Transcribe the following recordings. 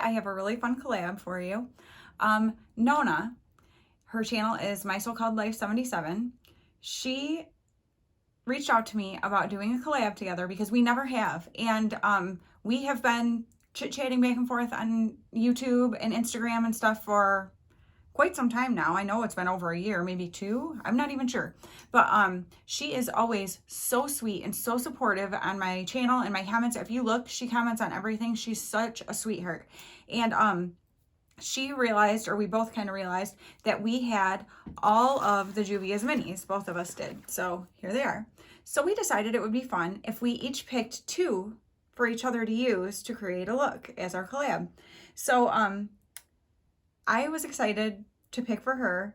I have a really fun collab for you. Nona, her channel is MySoCalledLife1977. She reached out to me about doing a collab together because we never have. And we have been chit-chatting back and forth on YouTube and Instagram and stuff for quite some time now. I know it's been over a year, maybe 2. I'm not even sure. But she is always so sweet and so supportive on my channel and my comments. If you look, she comments on everything. She's such a sweetheart. And she realized, or we both kind of realized, that we had all of the Juvia's minis. Both of us did. So here they are. So we decided it would be fun if we each picked 2 for each other to use to create a look as our collab. So I was excited to pick for her.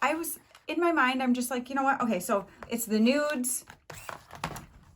I was, in my mind, I'm just like, you know what? Okay, so it's the nudes,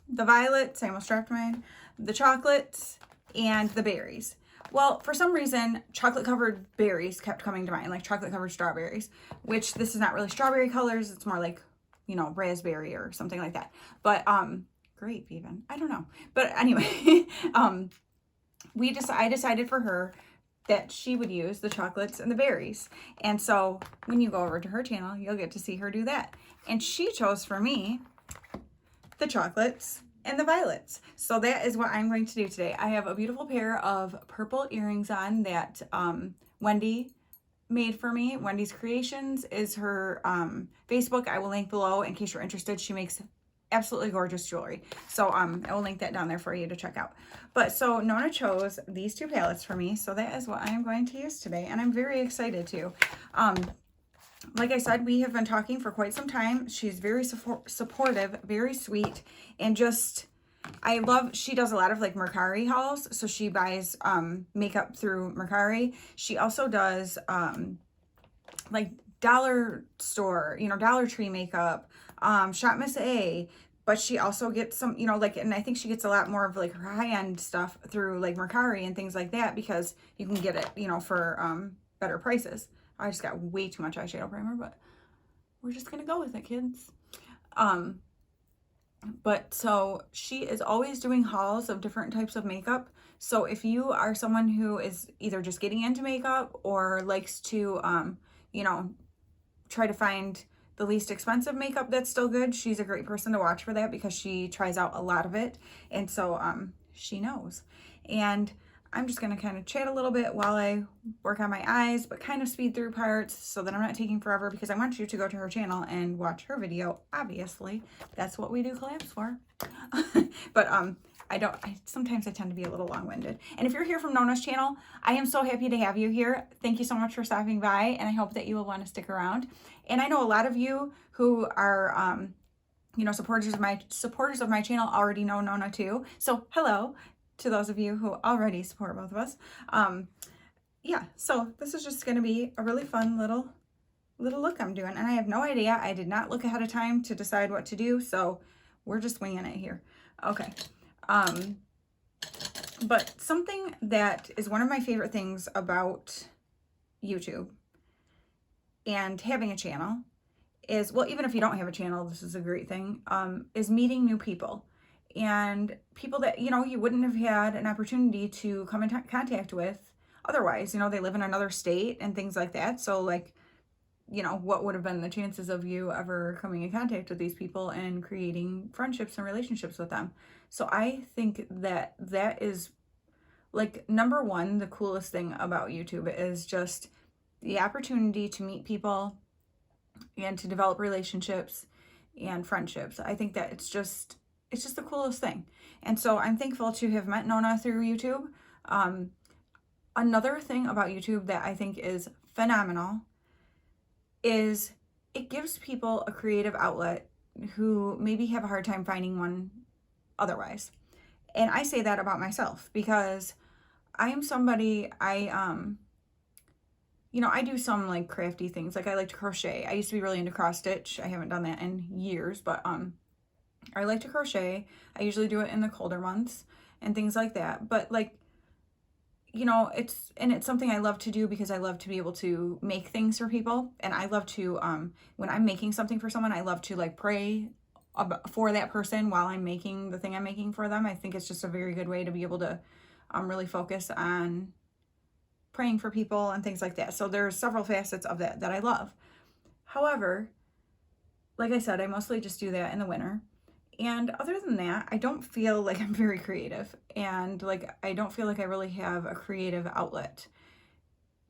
the violets, I almost dropped mine, the chocolates, and the berries. Well, for some reason, chocolate-covered berries kept coming to mind, like chocolate-covered strawberries, which this is not really strawberry colors. It's more like, you know, raspberry or something like that. But, grape even. I don't know. But anyway, I decided for her that she would use the chocolates and the berries. And so when you go over to her channel, you'll get to see her do that. And she chose for me the chocolates and the violets. So that is what I'm going to do today. I have a beautiful pair of purple earrings on that Wendy made for me. Wendy's Creations is her Facebook. I will link below in case you're interested. She makes absolutely gorgeous jewelry. So I will link that down there for you to check out. But so Nona chose these 2 palettes for me. So that is what I am going to use today. And I'm very excited to. Like I said, we have been talking for quite some time. She's very supportive, very sweet, and just, I love, she does a lot of like Mercari hauls. So she buys makeup through Mercari. She also does like dollar store, you know, Dollar Tree makeup, Shop Miss A, but she also gets some, you know, like, and I think she gets a lot more of like her high-end stuff through like Mercari and things like that because you can get it, you know, for better prices. I just got way too much eyeshadow primer, but we're just gonna go with it, kids. But so she is always doing hauls of different types of makeup. So if you are someone who is either just getting into makeup or likes to, you know, try to find the least expensive makeup that's still good, she's a great person to watch for that because she tries out a lot of it. And so she knows. And I'm just going to kind of chat a little bit while I work on my eyes, but kind of speed through parts so that I'm not taking forever because I want you to go to her channel and watch her video. Obviously, that's what we do collabs for. But sometimes I tend to be a little long-winded. And if you're here from Nona's channel, I am so happy to have you here. Thank you so much for stopping by, and I hope that you will want to stick around. And I know a lot of you who are, you know, supporters of my channel already know Nona too. So hello to those of you who already support both of us. Yeah, so this is just going to be a really fun little look I'm doing. And I have no idea. I did not look ahead of time to decide what to do, so we're just winging it here. Okay. But something that is one of my favorite things about YouTube and having a channel is, well, even if you don't have a channel, this is a great thing, is meeting new people. And people that, you know, you wouldn't have had an opportunity to come in contact with otherwise. You know, they live in another state and things like that. So, like, you know, what would have been the chances of you ever coming in contact with these people and creating friendships and relationships with them? So I think that that is, like, number one, the coolest thing about YouTube is just the opportunity to meet people and to develop relationships and friendships. I think that it's just the coolest thing. And so I'm thankful to have met Nona through YouTube. Another thing about YouTube that I think is phenomenal is it gives people a creative outlet who maybe have a hard time finding one otherwise. And I say that about myself because I am somebody, you know, I do some like crafty things. Like I like to crochet. I used to be really into cross stitch. I haven't done that in years, but I like to crochet. I usually do it in the colder months and things like that. But like, you know, it's something I love to do because I love to be able to make things for people. And I love to, when I'm making something for someone, I love to like pray for that person while I'm making the thing I'm making for them. I think it's just a very good way to be able to really focus on praying for people and things like that. So there's several facets of that that I love. However, like I said, I mostly just do that in the winter. And other than that, I don't feel like I'm very creative, and like I don't feel like I really have a creative outlet.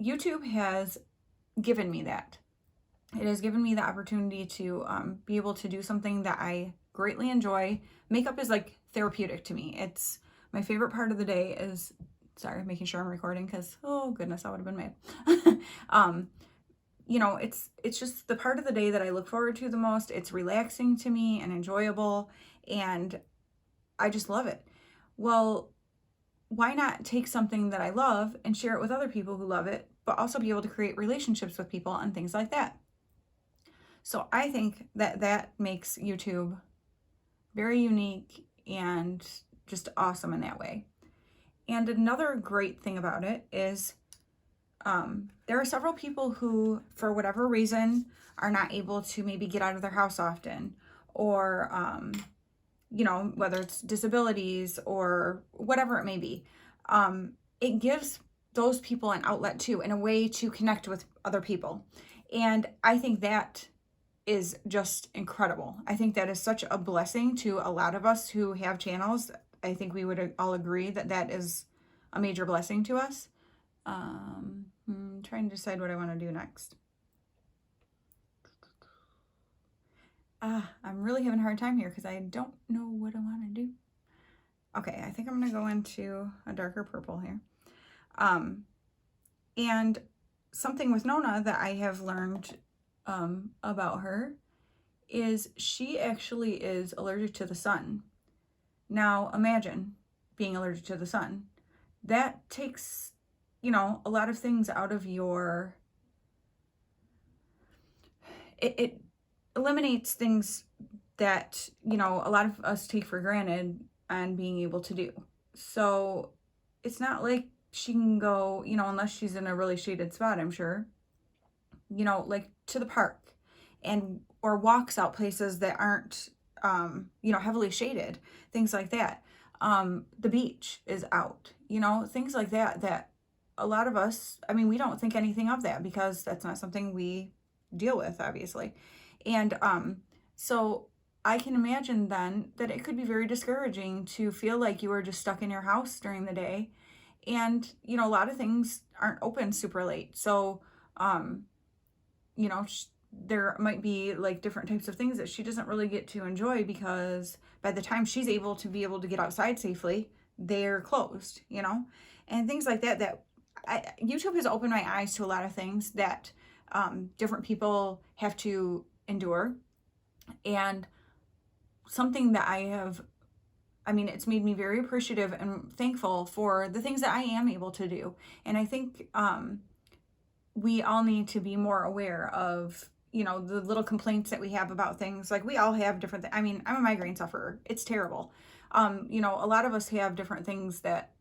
YouTube has given me that. It has given me the opportunity to be able to do something that I greatly enjoy. Makeup is like therapeutic to me. It's my favorite part of the day is, sorry, making sure I'm recording because, oh goodness, I would have been mad. You know, it's just the part of the day that I look forward to the most. It's relaxing to me and enjoyable, and I just love it. Well, why not take something that I love and share it with other people who love it, but also be able to create relationships with people and things like that? So I think that that makes YouTube very unique and just awesome in that way. And another great thing about it is there are several people who, for whatever reason, are not able to maybe get out of their house often, or, you know, whether it's disabilities or whatever it may be. It gives those people an outlet too, and a way to connect with other people. And I think that is just incredible. I think that is such a blessing to a lot of us who have channels. I think we would all agree that that is a major blessing to us. I'm trying to decide what I want to do next. I'm really having a hard time here because I don't know what I want to do. Okay, I think I'm going to go into a darker purple here. And something with Nona that I have learned about her is she actually is allergic to the sun. Now, imagine being allergic to the sun. That takes, you know, a lot of things out of your... It eliminates things that, you know, a lot of us take for granted and being able to do. So it's not like she can go, you know, unless she's in a really shaded spot, I'm sure, you know, like to the park and or walks out places that aren't you know, heavily shaded, things like that. The beach is out, you know, things like that, that a lot of us, I mean, we don't think anything of that because that's not something we deal with, obviously. And so I can imagine then that it could be very discouraging to feel like you are just stuck in your house during the day. And, you know, a lot of things aren't open super late. So, you know, there might be like different types of things that she doesn't really get to enjoy because by the time she's able to get outside safely, they're closed, you know, and things like that. That YouTube has opened my eyes to a lot of things that different people have to endure, and something that I mean, it's made me very appreciative and thankful for the things that I am able to do. And I think we all need to be more aware of, you know, the little complaints that we have about things. Like, we all have different things. I mean, I'm a migraine sufferer. It's terrible. You know, a lot of us have different things that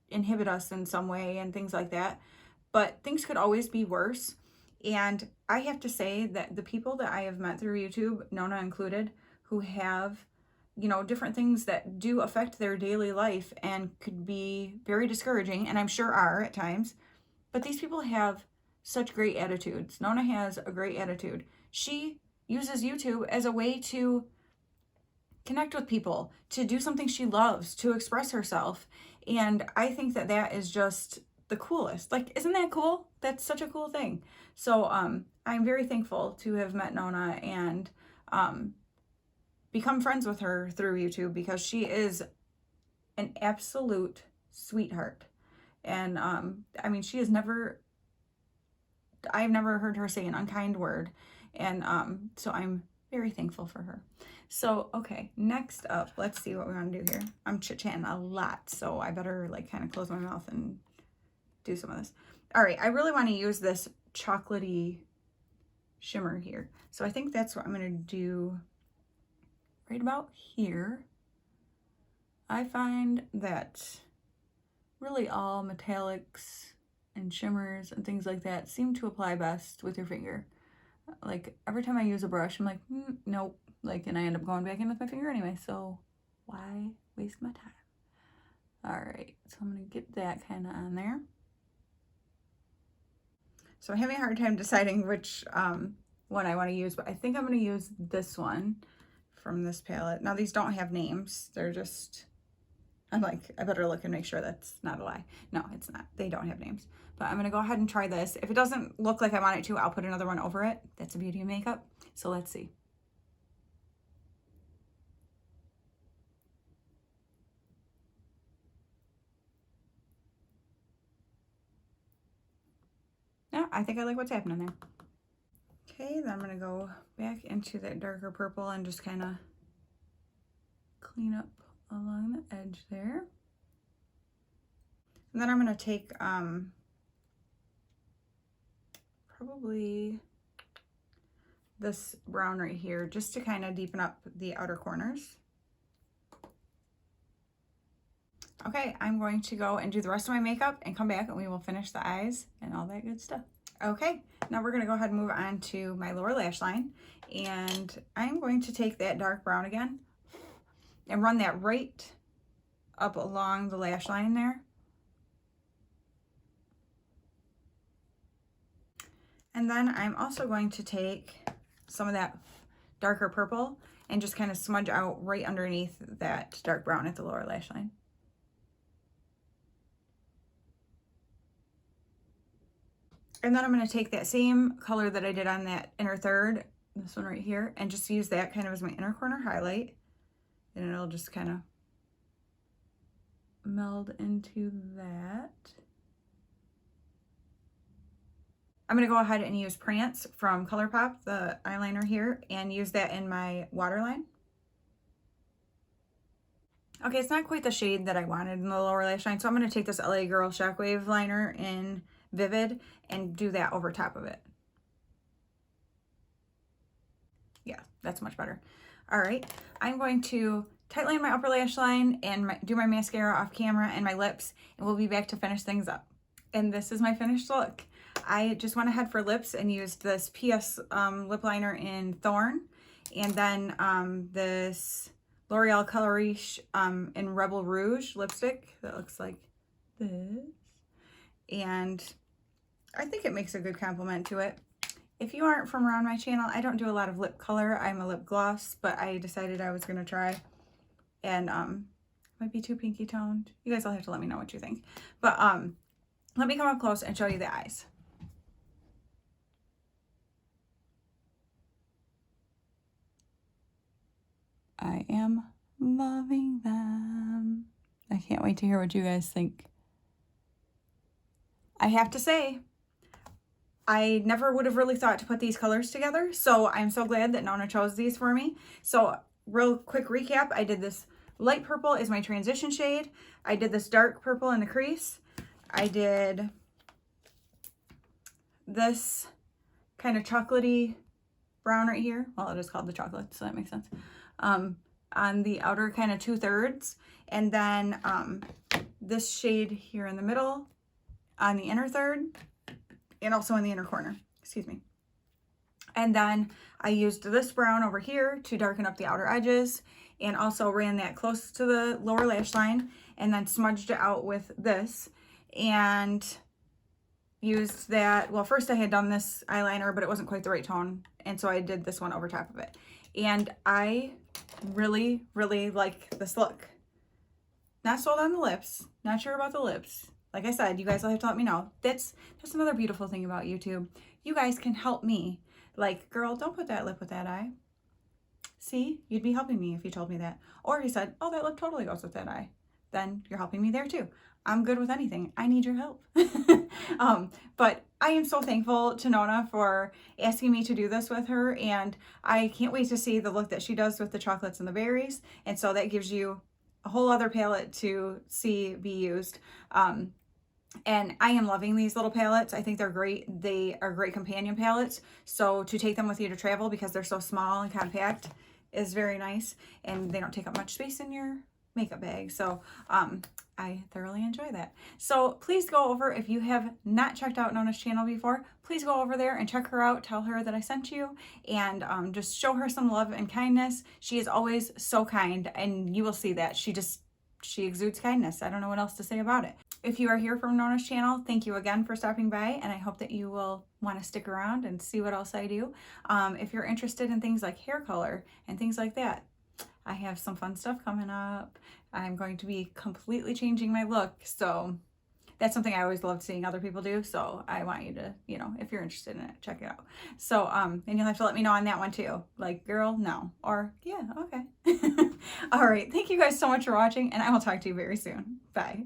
inhibit us in some way and things like that. But things could always be worse. And I have to say that the people that I have met through YouTube, Nona included, who have, you know, different things that do affect their daily life and could be very discouraging, and I'm sure are at times, but these people have such great attitudes. Nona has a great attitude. She uses YouTube as a way to connect with people, to do something she loves, to express herself. And I think that that is just the coolest. Like, isn't that cool? That's such a cool thing. So I'm very thankful to have met Nona and become friends with her through YouTube, because she is an absolute sweetheart. And I mean, she has never, I've never heard her say an unkind word. And so I'm very thankful for her. So, okay, next up, let's see what we want to do here. I'm chit-chatting a lot, so I better like kind of close my mouth and do some of this. All right, I really want to use this chocolatey shimmer here. So I think that's what I'm going to do right about here. I find that really all metallics and shimmers and things like that seem to apply best with your finger. Like, every time I use a brush, I'm like, nope. Like, and I end up going back in with my finger anyway, so why waste my time? All right, so I'm gonna get that kind of on there. So I'm having a hard time deciding which one I want to use, but I think I'm going to use this one from this palette. Now these don't have names. They're just, I'm like, I better look and make sure that's not a lie. No, it's not. They don't have names. But I'm going to go ahead and try this. If it doesn't look like I want it to, I'll put another one over it. That's the beauty of makeup. So let's see. Yeah, I think I like what's happening there. Okay, then I'm going to go back into that darker purple and just kind of clean up along the edge there. And then I'm going to take probably this brown right here just to kind of deepen up the outer corners. Okay, I'm going to go and do the rest of my makeup and come back and we will finish the eyes and all that good stuff. Okay, now we're going to go ahead and move on to my lower lash line. And I'm going to take that dark brown again and run that right up along the lash line there. And then I'm also going to take some of that darker purple and just kind of smudge out right underneath that dark brown at the lower lash line. And then I'm going to take that same color that I did on that inner third, this one right here, and just use that kind of as my inner corner highlight. And it'll just kind of meld into that. I'm going to go ahead and use Prance from ColourPop, the eyeliner here, and use that in my waterline. Okay, it's not quite the shade that I wanted in the lower lash line, so I'm going to take this LA Girl Shockwave liner in Vivid and do that over top of it. Yeah, that's much better. All right, I'm going to tightline my upper lash line and do my mascara off camera and my lips, and we'll be back to finish things up. And this is my finished look. I just went ahead for lips and used this PS lip liner in Thorn, and then this L'Oreal Color Riche in Rebel Rouge lipstick that looks like this. And I think it makes a good complement to it. If you aren't from around my channel, I don't do a lot of lip color. I'm a lip gloss, but I decided I was going to try. And might be too pinky toned. You guys will have to let me know what you think. But let me come up close and show you the eyes. I am loving them. I can't wait to hear what you guys think. I have to say, I never would have really thought to put these colors together, so I'm so glad that Nona chose these for me. So real quick recap, I did this light purple is my transition shade. I did this dark purple in the crease. I did this kind of chocolatey brown right here. Well, it is called the chocolate, so that makes sense. On the outer kind of 2/3, and then this shade here in the middle on the inner third, and also in the inner corner, excuse me. And then I used this brown over here to darken up the outer edges, and also ran that close to the lower lash line, and then smudged it out with this, and used that, well, first I had done this eyeliner, but it wasn't quite the right tone, and so I did this one over top of it. And I really, really like this look. Not sold on the lips, not sure about the lips. Like I said, you guys will have to let me know. That's another beautiful thing about YouTube. You guys can help me. Like, girl, don't put that lip with that eye. See, you'd be helping me if you told me that. Or if you said, oh, that lip totally goes with that eye. Then you're helping me there too. I'm good with anything. I need your help. But I am so thankful to Nona for asking me to do this with her. And I can't wait to see the look that she does with the chocolates and the berries. And so that gives you a whole other palette to see be used. And I am loving these little palettes. I think they're great. They are great companion palettes. So to take them with you to travel because they're so small and compact is very nice. And they don't take up much space in your makeup bag. So I thoroughly enjoy that. So please go over, if you have not checked out Nona's channel before, please go over there and check her out. Tell her that I sent you, and just show her some love and kindness. She is always so kind, and you will see that. She exudes kindness. I don't know what else to say about it. If you are here from Nona's channel, thank you again for stopping by, and I hope that you will want to stick around and see what else I do. If you're interested in things like hair color and things like that, I have some fun stuff coming up. I'm going to be completely changing my look, so that's something I always loved seeing other people do. So I want you to, you know, if you're interested in it, check it out. So, and you'll have to let me know on that one too. Like, girl, no. Or, yeah, okay. All right. Thank you guys so much for watching, and I will talk to you very soon. Bye.